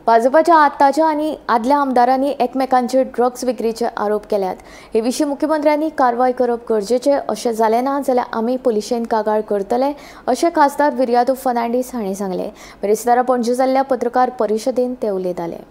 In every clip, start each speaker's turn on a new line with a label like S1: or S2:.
S1: भाजपाच्या आताच्या आणि आदल्या आमदारांनी एकमेकांचेर ड्रग्स विक्रीचे आरोप केल्यात। हे विशीं मुख्यमंत्र्यांनी कारवाय करप गरजेचें अशें जालें ना जाल्यार आमी पुलिशेन कागाळ करतले अशें खासदार विर्यादू फर्नांडीस हांणी सांगलें। बिरेस्तारा पणजे जाल्ल्या पत्रकार परिशदेंत ते उलयताले।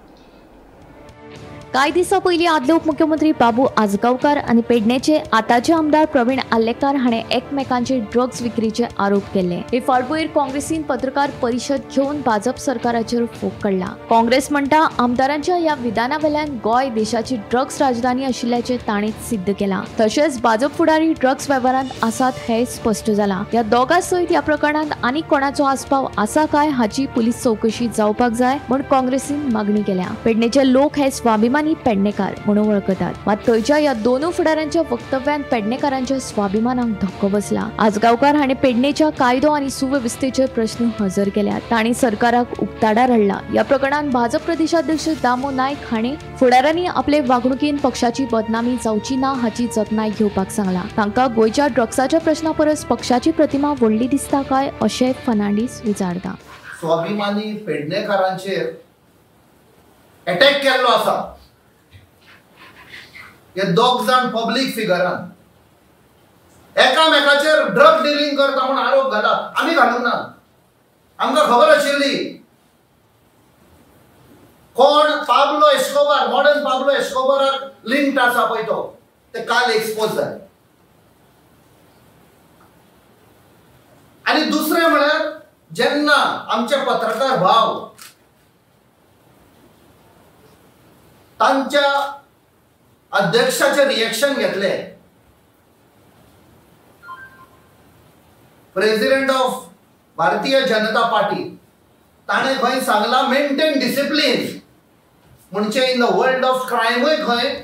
S1: कांय दिसां पयलीं आदले उपमुख्यमंत्री बाबू आजगांवकार आनी पेडणेचे आताचे आमदार प्रवीण आल्लेकार हाणें एकमेकांचेर ड्रग्स विक्रीचे आरोप केले। हे फाटभुंयेर काँग्रेसीन पत्रकार परिशद घेवन भाजप सरकाराचेर फोग काडला। काँग्रेस म्हणटा आमदारांच्या ह्या विधानावेल्यान गोंय देशाची ड्रग्स राजधानी आशिल्ल्याचें ताणीं सिद्ध केलां। तशेंच भाजप फुडारी ड्रग्स वेव्हारांत आसात हें स्पश्ट जालां। ह्या दोगां सयत ह्या प्रकरणांत आनी कोणाचो आस्पाव आसा काय हाची पुलीस चवकशी जावपाक जाय म्हूण काँग्रेसीन मागणी केल्या। पेडणेचे लोक हे स्वाभिमानी पेडणेकार म्हणून वळखतात, मात थंयच्या ह्या दोनूय फुडाऱ्यांच्या वक्तव्यान पेडणेकारांच्या स्वाभिमानाक धक्को बसला। आजगांवकार हाणें पेडणेच्या कायदो आनी सुवेवस्थेचे प्रश्न हजर केल्यात। तांणी सरकाराक उक्ताडार हाडला। ह्या प्रकरणात भाजप प्रदेशाध्यक्ष दामो नायक हांणी फुडाऱ्यांनी आपले वागणुकीन पक्षाची बदनामी जावची ना हाची जतनाय घेवपाक सांगला। तांकां गोंयच्या ड्रग्साच्या प्रश्ना परस पक्षाची प्रतिमा व्हडली दिसता काय अशें फर्नांडीस विचारता।
S2: स्वाभिमानी पेडणेकारांचेर अटॅक केल्लो आसा। हे दोग जाण पब्लीक फिगरान एकामेकाचेर ड्रग डिलिंग करता म्हणून आरोप घाला। आमी घालूंक ना, आमकां खबर आशिल्ली कोण पाब्लो एस्कोबार, मॉडर्न पाब्लो एस्कोबाराक लिंक्ड आसा पळय तो, ते काल एक्सपोज जाले। आणि दुसरे म्हळ्यार जेन्ना आमचे पत्रकार भाव तांच्या अध्यक्षाचे रिएक्शन घेतले, president of Bharatiya Janata party ताणे खंय सांगला मेंटेन डिसिप्लिन म्हणजे इन द वर्ल्ड ऑफ क्रायमूय खंय।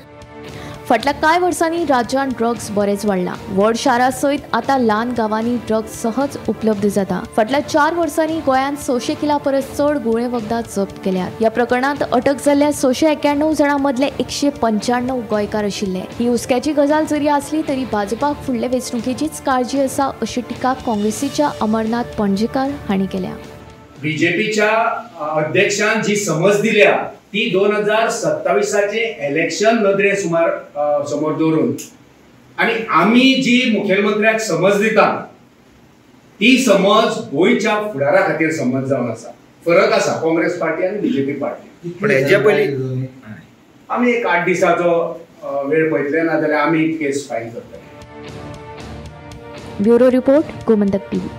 S1: फाटल्या कांय वर्सांनी राज्यांत ड्रग्स बरेच वाडला। व्हड शारां सयत आतां ल्हान गांवांनी ड्रग्स सहज उपलब्ध जाता। फाटल्या 4 वर्सांनी गोंयांत 600 किला परस चड गुळे वखदां जप्त केल्यात। ह्या प्रकरणात अटक जाल्ल्या 691 जाणां मदले 195 गोंयकार आशिल्ले। ही हुस्क्याची गजाल जरी आसली तरी भाजपाक फुडले वेंचणुकेचीच काळजी आसा अशी टिका काँग्रेसीच्या अमरनाथ पणजेकार हांणी केल्या।
S3: बीजेपीच्या अध्यक्षान जी समज दिल्या ती 2027चे इलेक्शन नदरे समोर दवरून आणि आम्ही जी मुख्यमंत्र्याक समज दिता ती समज गोंयच्या फुडारा खातीर समज जावन आसा। फरक आसा काँग्रेस पार्टी आणि बीजेपी पार्टी। पण हेच्या पयलीं आमी एक 8 दिसाचो वेळ पळयतले ना जाल्यार आमी केस फायल करतले।
S1: Bureau report Gomantak TV.